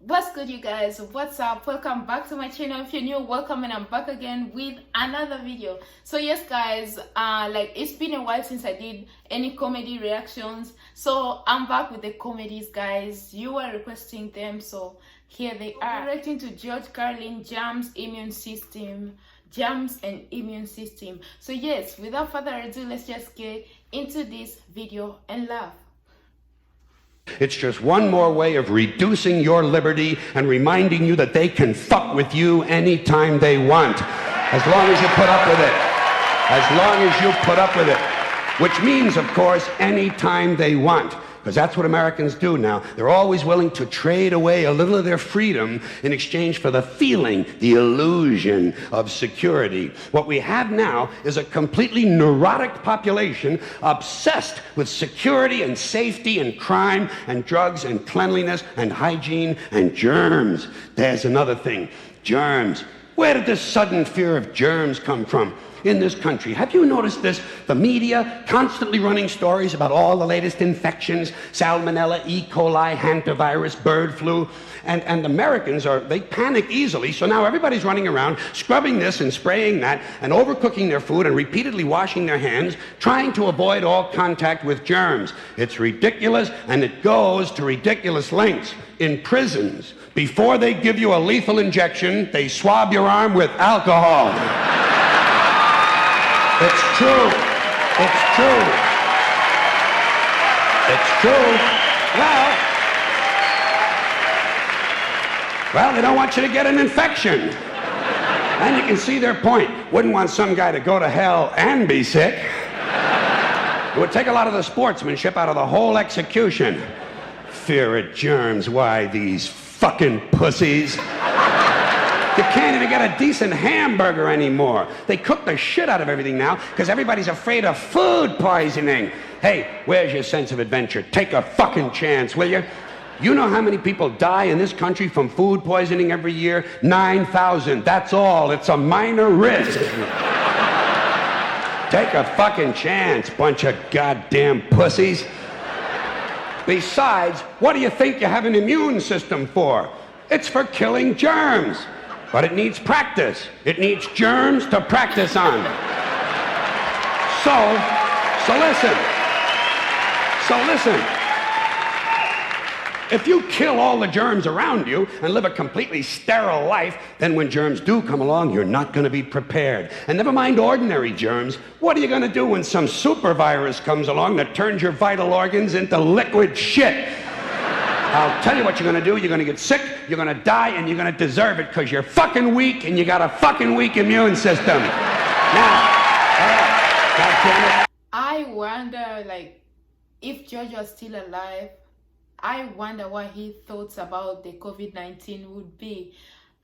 What's good, you guys? What's up? Welcome back to my channel. If you're new, welcome, and I'm back again with another video. So yes, guys, it's been a while since I did any comedy reactions, so I'm back with the comedies, guys. You were requesting them, so here they are. Reacting to Carlin, Germs, immune system. Germs and immune system. So yes, without further ado, let's just get into this video and laugh. It's just one more way of reducing your liberty and reminding you that they can fuck with you anytime they want, as long as you put up with it. As long as you put up with it. Which means, of course, anytime they want. Because that's what Americans do now. They're always willing to trade away a little of their freedom in exchange for the feeling, the illusion of security. What we have now is a completely neurotic population obsessed with security and safety and crime and drugs and cleanliness and hygiene and germs. There's another thing. Germs. Where did this sudden fear of germs come from in this country? Have you noticed this? The media constantly running stories about all the latest infections, salmonella, E. coli, hantavirus, bird flu, and Americans they panic easily, so now everybody's running around scrubbing this and spraying that and overcooking their food and repeatedly washing their hands, trying to avoid all contact with germs. It's ridiculous, and it goes to ridiculous lengths. In prisons, before they give you a lethal injection, they swab your arm with alcohol. It's true. It's true. It's true. Well, they don't want you to get an infection. And you can see their point. Wouldn't want some guy to go to hell and be sick. It would take a lot of the sportsmanship out of the whole execution. Fear of germs, why, these fucking pussies. You can't even get a decent hamburger anymore. They cook the shit out of everything now because everybody's afraid of food poisoning. Hey, where's your sense of adventure? Take a fucking chance, will you? You know how many people die in this country from food poisoning every year? 9,000. That's all. It's a minor risk. Take a fucking chance, bunch of goddamn pussies. Besides, what do you think you have an immune system for? It's for killing germs. But it needs practice. It needs germs to practice on. So listen. If you kill all the germs around you and live a completely sterile life, then when germs do come along, you're not going to be prepared. And never mind ordinary germs, what are you going to do when some super virus comes along that turns your vital organs into liquid shit? I'll tell you what you're going to do. You're going to get sick, you're going to die, and you're going to deserve it because you're fucking weak and you got a fucking weak immune system. Now, God damn it. I wonder, if George was still alive, I wonder what his thoughts about the COVID-19 would be.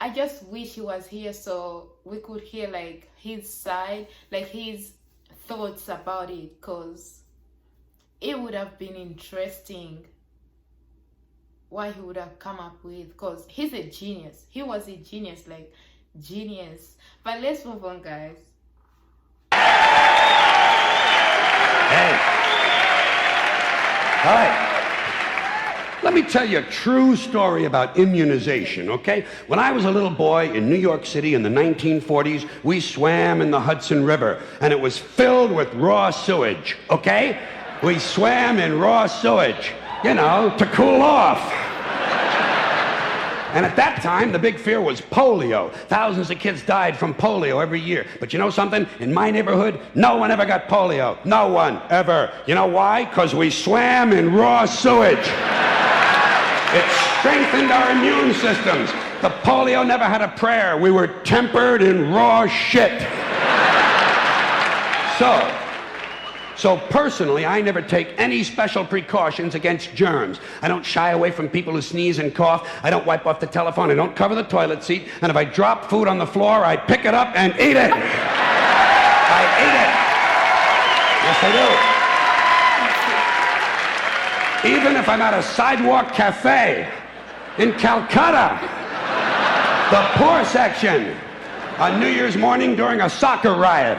I just wish he was here so we could hear, his side, his thoughts about it, because it would have been interesting what he would have come up with, because he's a genius. He was a genius, genius. But let's move on, guys. Hey. All right. Let me tell you a true story about immunization, okay? When I was a little boy in New York City in the 1940s, we swam in the Hudson River, and it was filled with raw sewage, okay? We swam in raw sewage, to cool off. And at that time, the big fear was polio. Thousands of kids died from polio every year. But you know something? In my neighborhood, no one ever got polio. No one, ever. You know why? Because we swam in raw sewage. It strengthened our immune systems. The polio never had a prayer. We were tempered in raw shit. So personally, I never take any special precautions against germs. I don't shy away from people who sneeze and cough. I don't wipe off the telephone. I don't cover the toilet seat. And if I drop food on the floor, I pick it up and eat it. I eat it. Yes, I do. Even if I'm at a sidewalk cafe in Calcutta, the poor section, on New Year's morning during a soccer riot.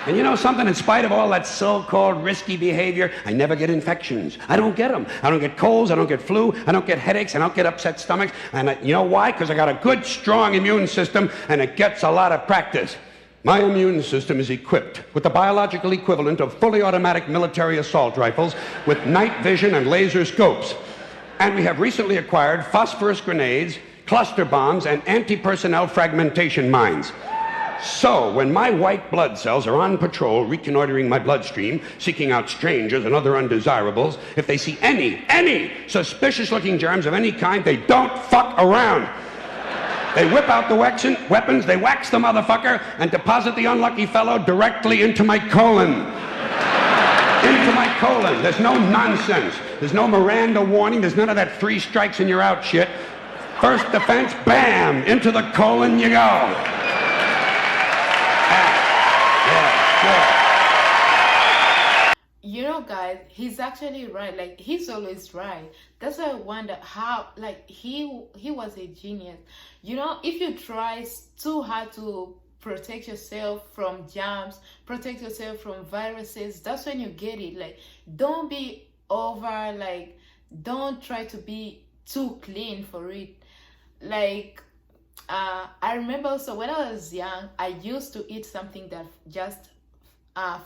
And you know something? In spite of all that so-called risky behavior, I never get infections. I don't get them. I don't get colds. I don't get flu. I don't get headaches. I don't get upset stomachs. And you know why? Because I got a good, strong immune system, and it gets a lot of practice. My immune system is equipped with the biological equivalent of fully automatic military assault rifles with night vision and laser scopes. And we have recently acquired phosphorus grenades, cluster bombs, and anti-personnel fragmentation mines. So, when my white blood cells are on patrol, reconnoitering my bloodstream, seeking out strangers and other undesirables, if they see any suspicious-looking germs of any kind, they don't fuck around. They whip out the weapons, they wax the motherfucker, and deposit the unlucky fellow directly into my colon. Into my colon. There's no nonsense. There's no Miranda warning. There's none of that 3 strikes and you're out shit. First defense, bam, into the colon you go. You know, guys, he's actually right. Like, he's always right. That's why I wonder how, like, he was a genius. You know, if you try too hard to protect yourself from germs, protect yourself from viruses, that's when you get it. Like, don't be over, like, don't try to be too clean for it. Like, I remember also when I was young, I used to eat something that just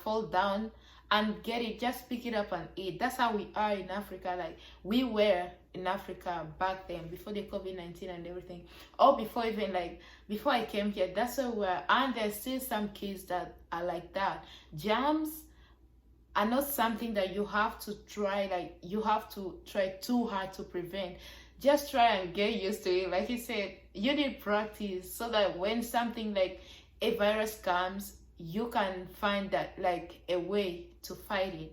fall down and get it, just pick it up and eat. That's how we are in Africa. Like, we were in Africa back then, before the COVID-19 and everything, or before even, like, before I came here. That's where we were. And there's still some kids that are like that. Germs are not something that you have to try, like, you have to try too hard to prevent. Just try and get used to it. Like you said, you need practice so that when something like a virus comes, you can find that, like, a way to fight it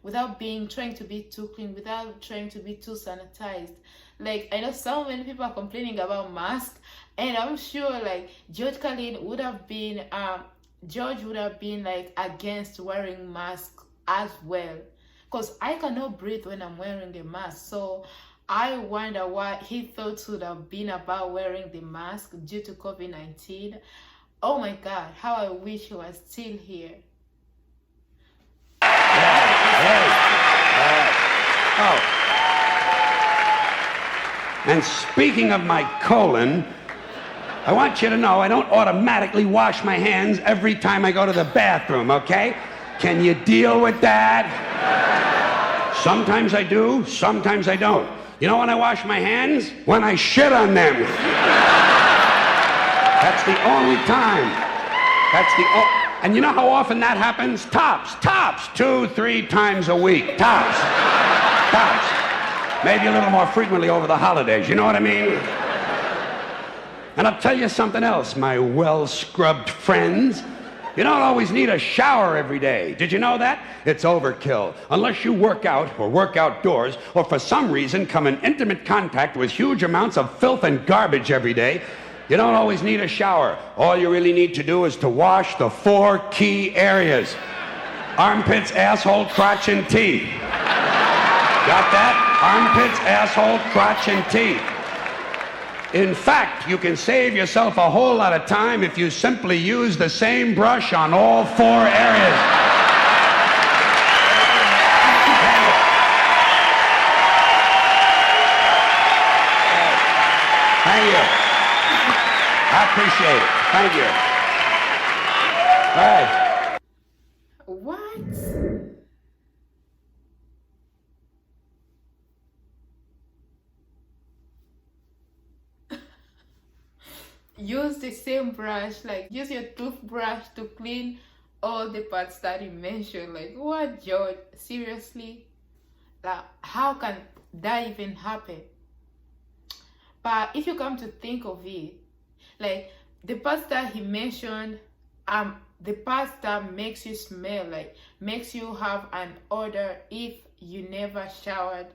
without trying to be too clean, without trying to be too sanitized. Like, I know so many people are complaining about masks, and I'm sure, like, George would have been like against wearing masks as well, because I cannot breathe when I'm wearing a mask. So I wonder what he thought would have been about wearing the mask due to COVID-19. Oh my God, how I wish he was still here. Oh. And speaking of my colon, I want you to know I don't automatically wash my hands every time I go to the bathroom, okay? Can you deal with that? Sometimes I do, sometimes I don't. You know when I wash my hands? When I shit on them. That's the only time. And you know how often that happens? Tops, 2-3 times a week. Tops. Maybe a little more frequently over the holidays, you know what I mean? And I'll tell you something else, my well-scrubbed friends. You don't always need a shower every day. Did you know that? It's overkill. Unless you work out or work outdoors or for some reason come in intimate contact with huge amounts of filth and garbage every day, you don't always need a shower. All you really need to do is to wash the 4 key areas: armpits, asshole, crotch, and teeth. Got that? Armpits, asshole, crotch, and teeth. In fact, you can save yourself a whole lot of time if you simply use the same brush on all 4 areas. Thank you. I appreciate it. Thank you. All right. What? Use the same brush, like use your toothbrush to clean all the parts that you mentioned. Like, what, George? Seriously? Like, how can that even happen? But if you come to think of it, like, the parts that he mentioned, the parts that makes you smell, like makes you have an odor if you never showered,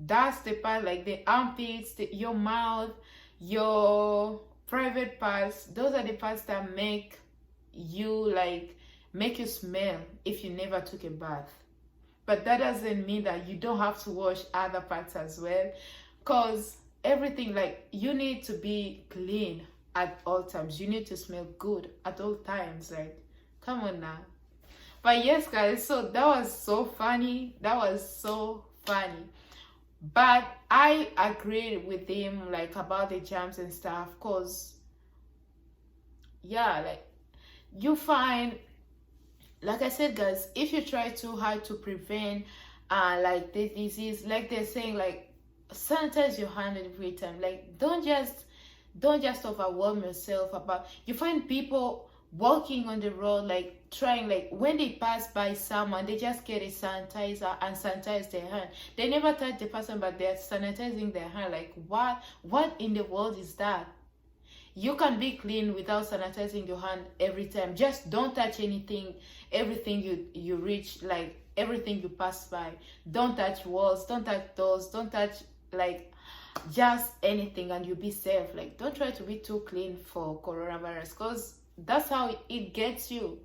that's the part, like the armpits, your mouth, your private parts. Those are the parts that make you smell if you never took a bath. But that doesn't mean that you don't have to wash other parts as well, because everything, like, you need to be clean at all times. You need to smell good at all times. Like, Come on now. But yes, guys, so that was so funny. That was so funny. But I agreed with him, like, about the germs and stuff, because yeah, like, you find, like I said, guys, if you try too hard to prevent like the disease, like they're saying, like, sanitize your hand every time. Like, don't just overwhelm yourself. About, you find people walking on the road, like, trying, like, when they pass by someone, they just get a sanitizer and sanitize their hand. They never touch the person, but they're sanitizing their hand. Like, what in the world is that? You can be clean without sanitizing your hand every time. Just don't touch anything, everything you reach, like, everything you pass by. Don't touch walls, don't touch doors, don't touch, like, just anything, and you'll be safe. Like, don't try to be too clean for coronavirus, because that's how it gets you.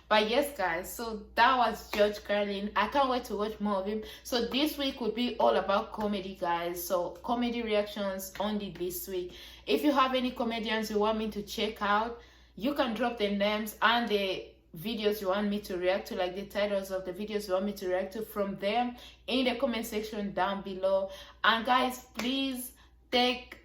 But yes, guys, so that was Judge Carlin. I can't wait to watch more of him. So this week would be all about comedy, guys. So comedy reactions only this week. If you have any comedians you want me to check out, you can drop their names and the videos you want me to react to, like the titles of the videos you want me to react to, from them in the comment section down below. And guys, please take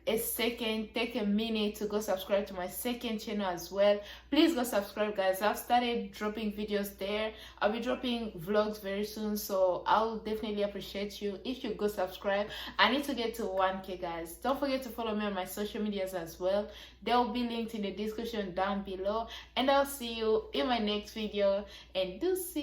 a minute to go subscribe to my second channel as well. Please go subscribe, guys. I've started dropping videos there. I'll be dropping vlogs very soon, so I'll definitely appreciate you if you go subscribe. I need to get to 1K, guys. Don't forget to follow me on my social medias as well. They'll be linked in the description down below, and I'll see you in my next video. And do see.